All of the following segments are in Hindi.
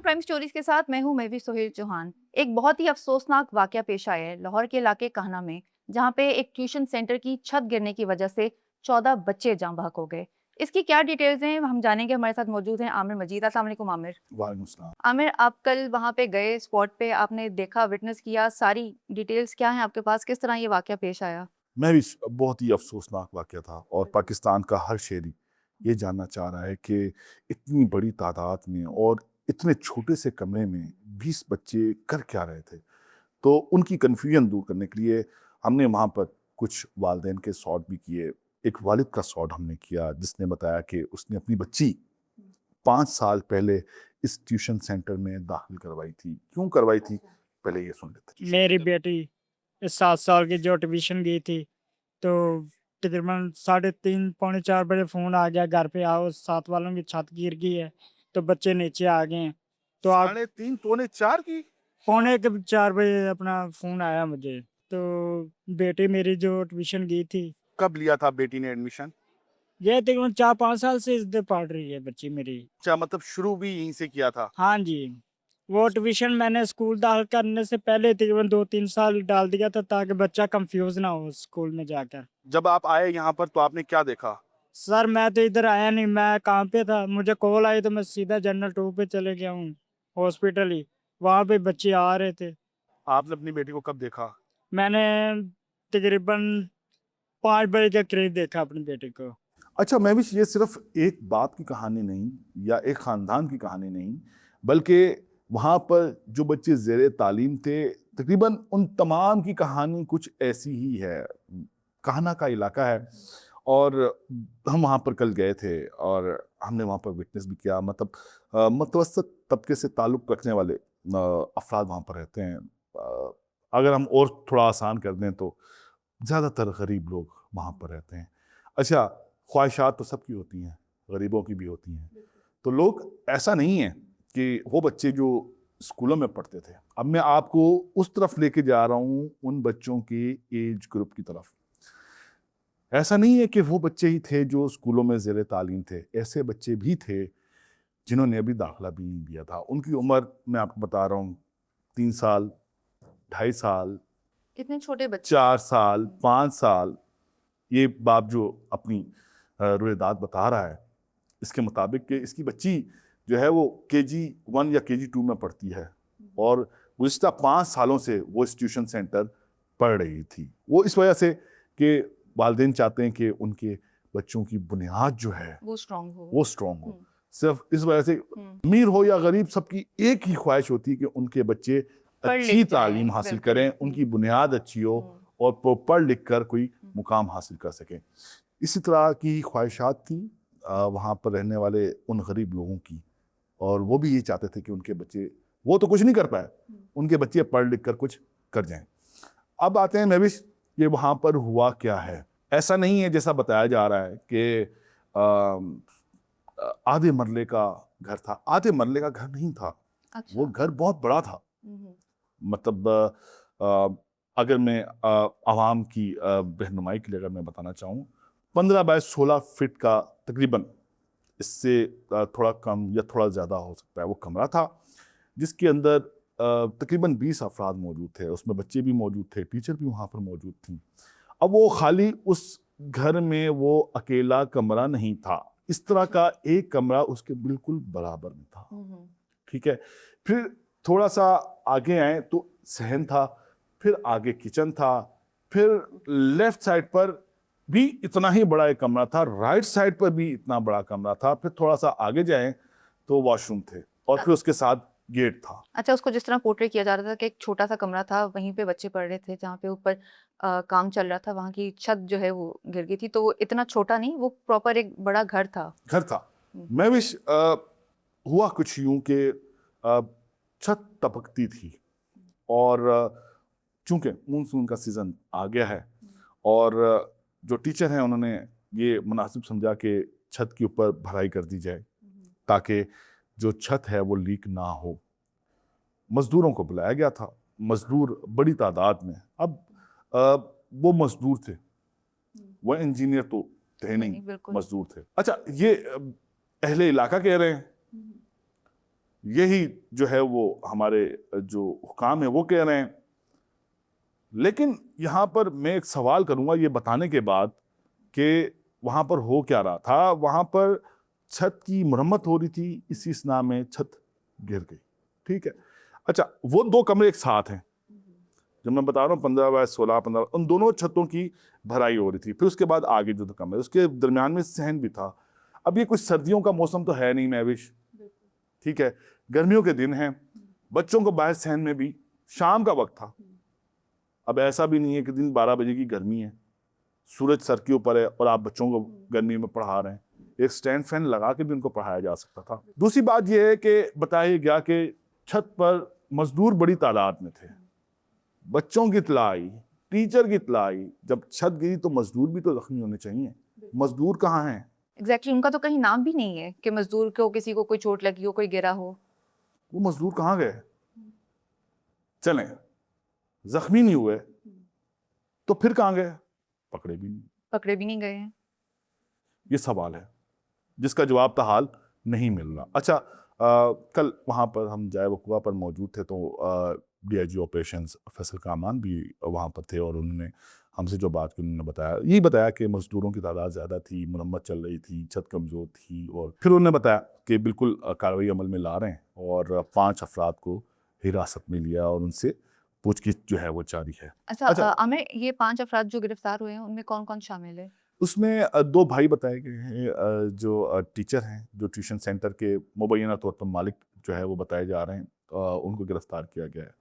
प्राइम स्टोरीज के साथ मैं हूं महवी सोहेल चौहान। एक बहुत ही अफसोसनाक वाकया पेश आया है लाहौर के इलाके कहना में, जहां पे एक ट्यूशन सेंटर की छत गिरने की वजह से 14 बच्चे जाँ बहक हो गए। इसकी क्या डिटेल्स हैं हम जानेंगे। हमारे साथ मौजूद हैं आमिर मजीद। अस्सलाम वालेकुम आमिर। वालेकुम सलाम। आमिर, आप कल वहां पे गए, स्पॉट पे आपने देखा, विटनेस किया, सारी डिटेल्स क्या हैं आपके पास? किस तरह ये वाकया पेश आया? मैं भी बहुत ही अफ़सोसनाक वाक़या था और पाकिस्तान का हर शहरी ये जानना चाह रहा है कि इतनी बड़ी तादाद में और इतने छोटे से कमरे में 20 बच्चे कर क्या रहे थे? तो उनकी कन्फ्यूजन दूर करने के लिए हमने वहाँ पर कुछ वालिदैन के सॉर्ट भी किए। एक वालिद का सॉर्ट हमने किया जिसने बताया कि उसने अपनी बच्ची 5 साल पहले इस ट्यूशन सेंटर में दाखिल करवाई थी। क्यों करवाई थी? पहले ये सुन लेते हैं। मेरी बेटी 7 साल की जो ट्यूशन गई थी, तो तकरीबन साढ़े 3 पौने 4 बजे फ़ोन आ गया, घर पे आओ, साथ वालों की छत गिर गई है, तो बच्चे नीचे आ गए हैं। तो आप साढ़े 3 पौने 4 की? पौने के 4 बजे अपना फ़ोन आया मुझे, तो बेटी मेरी जो ट्यूशन गई थी, कब लिया था बेटी ने एडमिशन? ये तकरीबन 4-5 साल से इधर पढ़ रही है बच्ची मेरी। अच्छा, मतलब शुरू भी यहीं से किया था। हाँ जी, वो ट्यूशन मैंने स्कूल दाखिल करने से पहले तकरीबन 2-3 साल डाल दिया था, ताकि बच्चा कन्फ्यूज़ ना हो स्कूल में जाकर। जब आप आए यहाँ पर तो आपने क्या देखा? सर मैं तो इधर आया नहीं, मैं काम पे था, मुझे कॉल आई तो मैं सीधा जनरल 2 पे चले गया हूँ, हॉस्पिटल ही। वहाँ पे बच्चे आ रहे थे। आपने अपनी बेटी को कब देखा? मैंने तकरीबन 5 बजे के करीब देखा अपनी बेटी को। अच्छा महविश, ये सिर्फ एक बाप की कहानी नहीं या एक ख़ानदान की कहानी नहीं, बल्कि वहाँ पर जो बच्चे ज़ेरे तालीम थे, तकरीबन उन तमाम की कहानी कुछ ऐसी ही है। कान्हा का इलाका है और हम वहाँ पर कल गए थे और हमने वहाँ पर विटनेस भी किया। मतलब मतवसत तबके से ताल्लुक़ रखने वाले अफ़राद वहाँ पर रहते हैं। अगर हम और थोड़ा आसान कर दें तो ज़्यादातर गरीब लोग वहाँ पर रहते हैं। अच्छा, ख्वाहिशात तो सबकी होती हैं, गरीबों की भी होती हैं। तो लोग, ऐसा नहीं है कि वो बच्चे जो स्कूलों में पढ़ते थे, अब मैं आपको उस तरफ लेके जा रहा हूँ, उन बच्चों के एज ग्रुप की तरफ। ऐसा नहीं है कि वो बच्चे ही थे जो स्कूलों में ज़ेरे तालीम थे, ऐसे बच्चे भी थे जिन्होंने अभी दाखिला भी नहीं लिया था। उनकी उम्र मैं आपको बता रहा हूँ, 3 साल, 2.5 साल, कितने छोटे बच्चे? 4 साल, 5 साल। ये बाप जो अपनी रुएदाद बता रहा है, इसके मुताबिक कि इसकी बच्ची जो है वो केजी 1 या केजी 2 में पढ़ती है और गुज़िश्ता 5 सालों से वो इस ट्यूशन सेंटर पढ़ रही थी। वो इस वजह से कि वालिदैन चाहते हैं कि उनके बच्चों की बुनियाद जो है वो स्ट्रांग हो। वो स्ट्रॉन्ग हो। हम्म। सिर्फ इस वजह से हम्म। अमीर हो या गरीब, सबकी एक ही ख्वाहिश होती है कि उनके बच्चे पढ़ अच्छी लिख जाएं, तालीम हासिल बिल्कुल। करें, उनकी बुनियाद अच्छी हो और वो पढ़ लिख कर कोई मुकाम हासिल कर सकें। इसी तरह की ख्वाहिशात थी वहाँ पर रहने वाले उन गरीब लोगों की, और वो भी ये चाहते थे कि उनके बच्चे, वो तो कुछ नहीं कर पाए, उनके बच्चे पढ़ लिख कर कुछ कर जाएं। अब आते हैं महविश, ये वहाँ पर हुआ क्या है। ऐसा नहीं है जैसा बताया जा रहा है कि आधे मरले का घर था। आधे मरले का घर नहीं था, अच्छा। वो घर बहुत बड़ा था। हम्म। मतलब अगर मैं आवाम की रहनुमाई के लिए अगर मैं बताना चाहूँ, 15 बाय 16 फीट का तकरीबन, इससे थोड़ा कम या थोड़ा ज़्यादा हो सकता है, वो कमरा था जिसके अंदर तकरीबन 20 अफराद मौजूद थे। उसमें बच्चे भी मौजूद थे, टीचर भी वहाँ पर मौजूद थी। अब वो खाली उस घर में वो अकेला कमरा नहीं था, इस तरह का एक कमरा उसके बिल्कुल बराबर में था। ठीक है। फिर थोड़ा सा आगे आए तो सहन था, फिर आगे किचन था, फिर लेफ्ट साइड पर भी इतना ही बड़ा एक कमरा था, राइट साइड पर भी इतना बड़ा कमरा था, फिर थोड़ा सा आगे जाएं तो वॉशरूम थे और फिर उसके साथ गेट था। अच्छा, उसको जिस तरह पोर्ट्रे किया जा रहा था कि एक छोटा सा कमरा था, वहीं पे बच्चे पढ़ रहे थे, जहाँ पे ऊपर काम चल रहा था, वहाँ की छत जो है वो गिर गई थी। तो वो इतना छोटा नहीं, वो प्रॉपर एक बड़ा घर था। घर था। हम्म। मैं विश हुआ कुछ यूं कि छत टपकती थी और चूंकि मानसून का सीजन आ गया है और जो टीचर हैं उन्होंने ये मुनासिब समझा कि छत के ऊपर भराई कर दी जाए ताकि जो छत है वो लीक ना हो। मजदूरों को बुलाया गया था, मजदूर बड़ी तादाद में। अब वो मजदूर थे, वो इंजीनियर तो थे नहीं, बिल्कुल। मजदूर थे। अच्छा, ये अहले इलाका कह रहे हैं, यही जो है वो हमारे जो हुकाम है वो कह रहे हैं। लेकिन यहाँ पर मैं एक सवाल करूंगा ये बताने के बाद कि वहाँ पर हो क्या रहा था। वहाँ पर छत की मरम्मत हो रही थी, इसी स्ना में छत गिर गई। ठीक है, अच्छा वो दो कमरे एक साथ हैं, जब मैं बता रहा हूँ 15 बाय 16 15, उन दोनों छतों की भराई हो रही थी। फिर उसके बाद आगे जो कमरे उसके दरमियान में सहन भी था। अब ये कुछ सर्दियों का मौसम तो है नहीं महविश, ठीक है, गर्मियों के दिन हैं, बच्चों को बाहर सहन में भी शाम का वक्त था। अब ऐसा भी नहीं है कि दिन 12 बजे की गर्मी है, सूरज सर के ऊपर है और आप बच्चों को गर्मी में पढ़ा रहे हैं। एक स्टैंड फैन लगा के भी उनको पढ़ाया जा सकता था। दूसरी बात यह है कि बताया गया कि छत पर मजदूर बड़ी तादाद में थे, बच्चों की इत्तला आई, टीचर की इत्तला आई। जब छत गिरी तो मजदूर भी तो जख्मी होने चाहिए, मजदूर कहाँ हैं? एग्जैक्टली उनका तो कहीं नाम भी नहीं है कि मजदूर को किसी को कोई चोट लगी हो, कोई गिरा हो। वो मजदूर कहाँ गए? चलें, जख्मी नहीं हुए तो फिर कहाँ गए? पकड़े भी नहीं। पकड़े भी नहीं गए हैं। ये सवाल है जिसका जवाब ताहाल नहीं मिल रहा। अच्छा, कल वहाँ पर हम जाए वकुआ पर मौजूद थे तो DIG ऑपरेशंस फैसल कामान भी वहाँ पर थे और उन्होंने हमसे जो बात की उन्होंने बताया, यही बताया कि मजदूरों की तादाद ज़्यादा थी, मरम्मत चल रही थी, छत कमज़ोर थी। और फिर उन्होंने बताया कि बिल्कुल कार्रवाई अमल में ला रहे हैं और 5 अफराद को हिरासत में लिया और उनसे पूछगिछ जो है वो जारी है। अच्छा, अच्छा। आमिर, ये 5 अफराद जो गिरफ्तार हुए हैं उनमें कौन कौन शामिल है? उसमें 2 भाई बताए गए हैं, जो टीचर हैं, जो ट्यूशन सेंटर के मुबैना तौर पर मालिक जो है वो बताए जा रहे हैं, उनको गिरफ्तार किया गया है।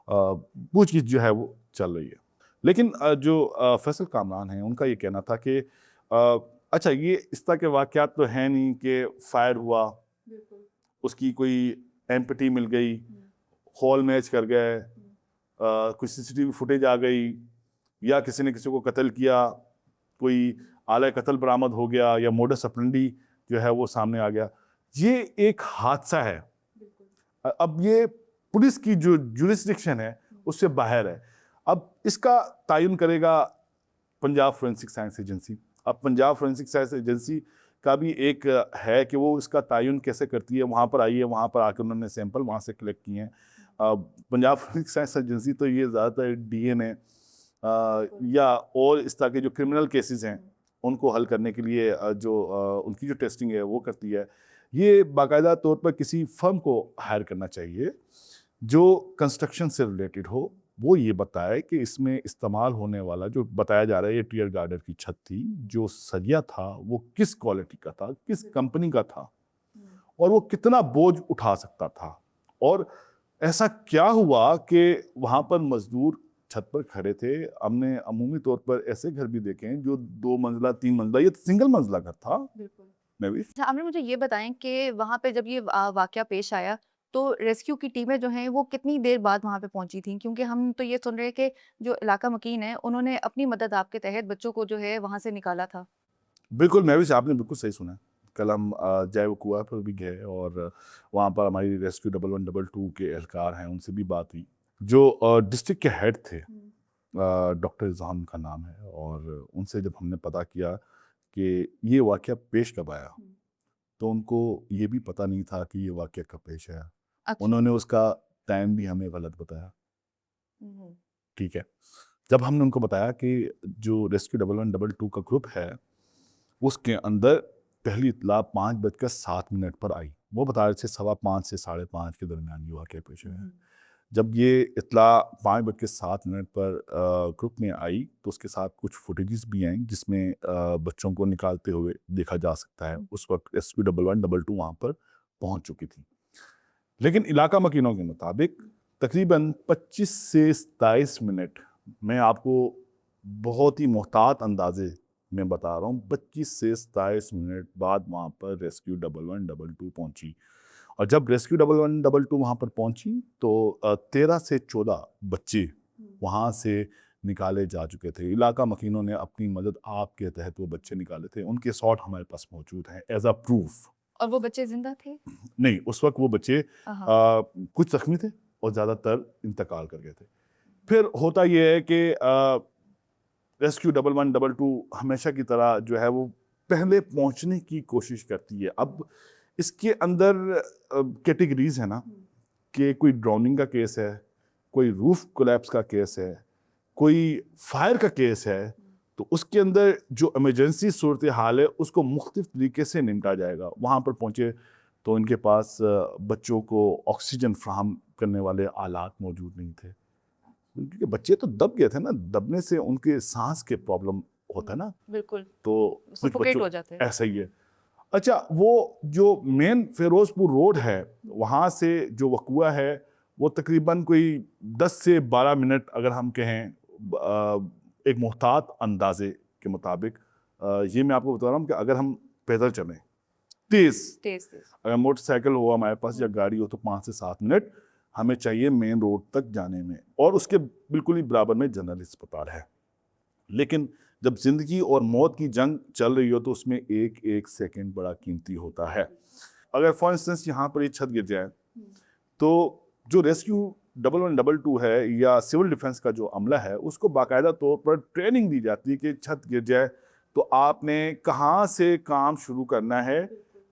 पूछगिछ जो है वो चल रही है। लेकिन जो फैसल कामरान हैं उनका ये कहना था कि अच्छा ये इस तरह के वाक़यात तो हैं नहीं कि फायर हुआ, उसकी कोई एम्पटी मिल गई, हॉल मैच कर गए, कुछ CCTV फुटेज आ गई, या किसी ने किसी को कत्ल किया, कोई आला कत्ल बरामद हो गया, या मोडस ऑपरेंडी जो है वो सामने आ गया। ये एक हादसा है। अब ये पुलिस की जो जुरिस्डिक्शन है उससे बाहर है। अब इसका तयन करेगा पंजाब फोरेंसिक साइंस एजेंसी। अब पंजाब फोरेंसिक साइंस एजेंसी का भी एक है कि वो इसका तयन कैसे करती है। वहाँ पर आई है, वहाँ पर आकर उन्होंने सैंपल वहाँ से कलेक्ट किए हैं। पंजाब फोरेंसिक साइंस एजेंसी तो ये ज़्यादातर DNA या और इस तरह के जो क्रिमिनल केसेस हैं उनको हल करने के लिए उनकी जो टेस्टिंग है वो करती है। ये बाकायदा तौर पर किसी फर्म को हायर करना चाहिए जो कंस्ट्रक्शन से रिलेटेड हो, वो ये बताए कि इसमें इस्तेमाल होने वाला जो बताया जा रहा है ये टियर गार्डर की छत थी, जो सरिया था वो किस क्वालिटी का था, किस कंपनी का था और वो कितना बोझ उठा सकता था। और ऐसा क्या हुआ कि वहाँ पर मजदूर छत पर खड़े थे। हमने अमूमी तौर पर ऐसे घर भी देखे हैं जो 2 मंजिला 3 मंजिला, ये सिंगल मंजिला घर था। मैं भी अच्छा, आमिर, मुझे ये बताएं कि वहाँ पे जब ये वाकया पेश आया तो रेस्क्यू की टीमें जो हैं वो कितनी देर बाद वहाँ पे पहुंची थी? क्योंकि हम तो ये सुन रहे हैं कि जो इलाका मकीन है उन्होंने अपनी मदद आपके तहत बच्चों को जो है वहाँ से निकाला था। बिल्कुल, मैं भी आपने बिल्कुल सही सुना है। कल हम जय वकुआ पर भी गए और वहाँ पर हमारी रेस्क्यू 1122 के एहलकार हैं, उनसे भी बात हुई। जो डिस्ट्रिक्ट के हेड थे, डॉक्टर इज़हान का नाम है, और उनसे जब हमने पता किया कि ये वाक़या पेश कब आया, तो उनको ये भी पता नहीं था कि ये वाक़या कब पेश आया। अच्छा। उन्होंने उसका टाइम भी हमें गलत बताया। हम्म। ठीक है। जब हमने उनको बताया कि जो रेस्क्यू 1122 का ग्रुप है, उसके अंदर पहली इत्तला 5:07 पर आई। वो बता रहे थे 5:15 से 5:30 के दरमियान ये वाक़या पेश आया। जब ये इत्तला 5:07 पर ग्रुप में आई तो उसके साथ कुछ फुटेजेस भी आई जिसमें बच्चों को निकालते हुए देखा जा सकता है। उस वक्त रेस्क्यू 1122 वहाँ पर पहुँच चुकी थी। लेकिन इलाका मकीनों के मुताबिक तकरीबन 25 से 27 मिनट, मैं आपको बहुत ही मोहतात अंदाजे में बता रहा हूँ, 25 से 27 मिनट बाद वहाँ पर रेस्क्यू 1122 पहुँची। और जब रेस्क्यू 1122 वहाँ पर पहुँची तो 13 से 14 बच्चे वहाँ से निकाले जा चुके थे। इलाका मकीनों ने अपनी मदद आपके तहत वो बच्चे निकाले थे। उनके शॉट हमारे पास मौजूद हैं एज अ प्रूफ। और वो बच्चे जिंदा थे? नहीं, उस वक्त वो बच्चे हाँ। कुछ जख्मी थे और ज़्यादातर इंतकाल कर गए थे। फिर होता ये है कि रेस्क्यू 1122 हमेशा की तरह जो है वो पहले पहुंचने की कोशिश करती है। अब इसके अंदर कैटेगरीज है ना, कि कोई ड्राउनिंग का केस है, कोई रूफ कोलैप्स का केस है, कोई फायर का केस है, तो उसके अंदर जो इमरजेंसी सूरत हाल है उसको मुख्तलिफ तरीके से निपटा जाएगा। वहाँ पर पहुँचे तो इनके पास बच्चों को ऑक्सीजन फ्राहम करने वाले आलात मौजूद नहीं थे, क्योंकि बच्चे तो दब गए थे ना, दबने से उनके सांस के प्रॉब्लम होता है ना, बिल्कुल तो कुछ सफोकेट बच्चों हो जाते हैं। ऐसा ही है। अच्छा, वो जो मेन फिरोजपुर रोड है, वहाँ से जो वकुआ है वो तकरीबन कोई 10 से 12 मिनट अगर हम कहें एक मुहतात अंदाजे के मुताबिक, ये मैं आपको बता रहा हूँ कि अगर हम पैदल चलें तेज, तेज अगर मोटरसाइकिल हो हमारे पास या गाड़ी हो तो 5 से 7 मिनट हमें चाहिए मेन रोड तक जाने में, और उसके बिल्कुल ही बराबर में जनरल अस्पताल है। लेकिन जब जिंदगी और मौत की जंग चल रही हो तो उसमें एक एक सेकंड बड़ा कीमती होता है। अगर फॉर इंस्टेंस यहाँ पर ये छत गिर जाए तो जो रेस्क्यू 1112 है या सिविल डिफेंस का जो अमला है उसको बाकायदा तौर पर ट्रेनिंग दी जाती है कि छत गिर जाए तो आपने कहाँ से काम शुरू करना है,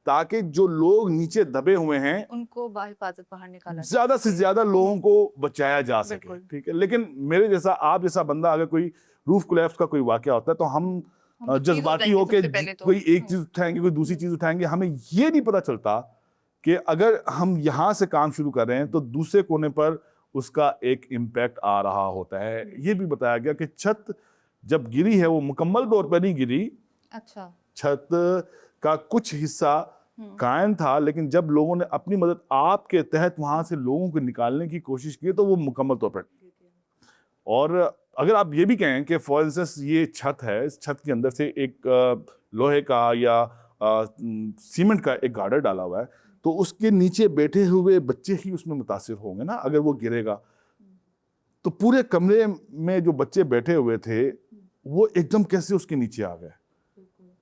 ताकि जो लोग नीचे दबे हुए हैं उनको बाहिफाजत बाहर निकाला जाए। ज्यादा से ज्यादा लोगों को बचाया जा सके। बिल्कुल। ठीक है, लेकिन मेरे जैसा आप जैसा बंदा अगर कोई रूफ कोलैप्स का कोई वाकया होता है तो हम हम चीज़ जज्बाती उठाएंगे होके सबसे पहले तो। कोई एक चीज उठाएंगे, कोई दूसरी चीज उठाएंगे। हमें ये नहीं पता चलता कि अगर हम यहाँ से काम शुरू कर रहे हैं तो दूसरे कोने पर उसका एक इम्पैक्ट आ रहा होता है। ये भी बताया गया कि छत जब गिरी है वो मुकम्मल तौर पर नहीं गिरी, अच्छा छत का कुछ हिस्सा कायम था, लेकिन जब लोगों ने अपनी मदद आपके तहत वहां से लोगों को निकालने की कोशिश की तो वो मुकम्मल तौर पर। और अगर आप ये भी कहें कि फॉर इंस्टेंस ये छत है, इस छत के अंदर से एक लोहे का या सीमेंट का एक गार्डर डाला हुआ है, तो उसके नीचे बैठे हुए बच्चे ही उसमें मुतासिर होंगे ना। अगर वो गिरेगा तो पूरे कमरे में जो बच्चे बैठे हुए थे वो एकदम कैसे उसके नीचे आ गए।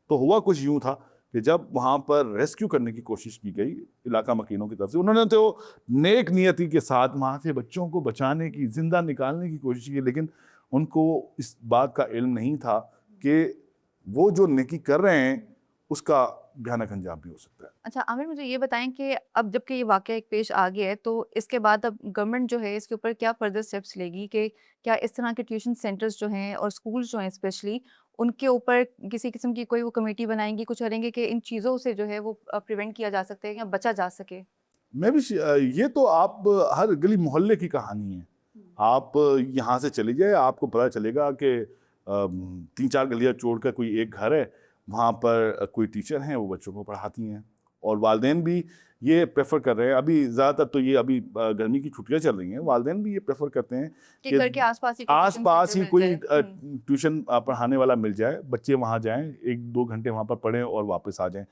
तो हुआ कुछ यूं था कि जब वहां पर रेस्क्यू करने की कोशिश की गई इलाका मकीनों की तरफ से, उन्होंने तो नेक नियति के साथ वहां से बच्चों को बचाने की, जिंदा निकालने की कोशिश की, लेकिन उनको इस बात का इल्म नहीं था कि वो जो नेकी कर रहे हैं उसका भयानक अंजाम भी हो सकता है। अच्छा आमिर, मुझे ये बताएं कि अब जबकि ये वाकया एक पेश आ गया है तो इसके बाद अब गवर्नमेंट जो है इसके ऊपर क्या फर्दर स्टेप्स लेगी, कि क्या इस तरह के ट्यूशन सेंटर्स जो हैं और स्कूल जो हैं स्पेशली उनके ऊपर किसी किस्म की कोई वो कमेटी बनाएंगी, कुछ करेंगे कि इन चीज़ों से जो है वो प्रिवेंट किया जा सकता है या बचा जा सके? मैं भी ये तो आप हर गली मोहल्ले की कहानी है। आप यहाँ से चले जाए, आपको पता चलेगा कि 3-4 गलियाँ छोड़कर कोई एक घर है, वहाँ पर कोई टीचर हैं, वो बच्चों को पढ़ाती हैं, और वालिदैन भी ये प्रेफर कर रहे हैं। अभी ज़्यादातर तो ये अभी गर्मी की छुट्टियाँ चल रही हैं, वालिदैन भी ये प्रेफर करते हैं कि घर के आसपास ही कोई ट्यूशन आसपास ही सेंटर कोई मिल जाए। ट्यूशन पढ़ाने वाला मिल जाए, बच्चे वहाँ जाएं, 1-2 घंटे वहाँ पर पढ़ें और वापस आ जाएं।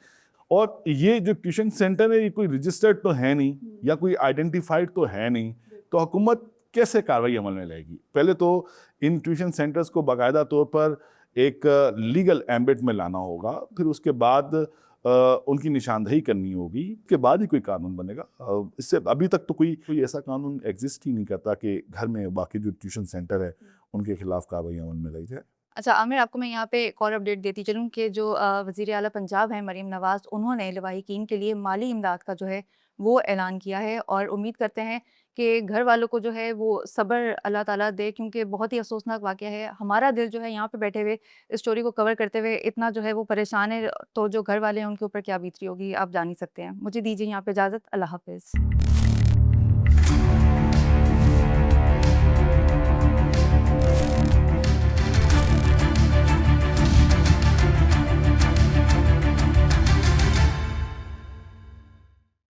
और ये जो ट्यूशन सेंटर है ये कोई रजिस्टर्ड तो है नहीं या कोई आइडेंटिफाइड तो है नहीं, तो हुकूमत कैसे कार्रवाई अमल में लाएगी? पहले तो इन ट्यूशन सेंटर्स को बाकायदा तौर पर एक लीगल एम्बिट में लाना होगा, फिर उसके बाद उनकी निशानदेही करनी होगी, उसके बाद ही कोई कानून बनेगा। इससे अभी तक तो कोई ऐसा कानून एग्जिस्ट ही नहीं करता कि घर में बाकी जो ट्यूशन सेंटर है उनके खिलाफ कार्रवाई अमल में लाई जाए। अच्छा आमिर, आपको मैं यहाँ पे एक और अपडेट देती चलूँ कि जो वज़ीर आला पंजाब हैं मरीम नवाज़, उन्होंने लवाहिकीन के लिए माली इमदाद का जो है वो ऐलान किया है और उम्मीद करते हैं कि घर वालों को जो है वो सब्र अल्लाह ताला दे, क्योंकि बहुत ही अफसोसनाक वाक़या है। हमारा दिल जो है यहाँ पे बैठे हुए इस स्टोरी को कवर करते हुए इतना जो है वो परेशान है, तो जो घर वाले हैं उनके ऊपर क्या बीत रही होगी आप जान ही सकते हैं। मुझे दीजिए यहाँ पे इजाज़त। अल्लाह हाफ़िज़।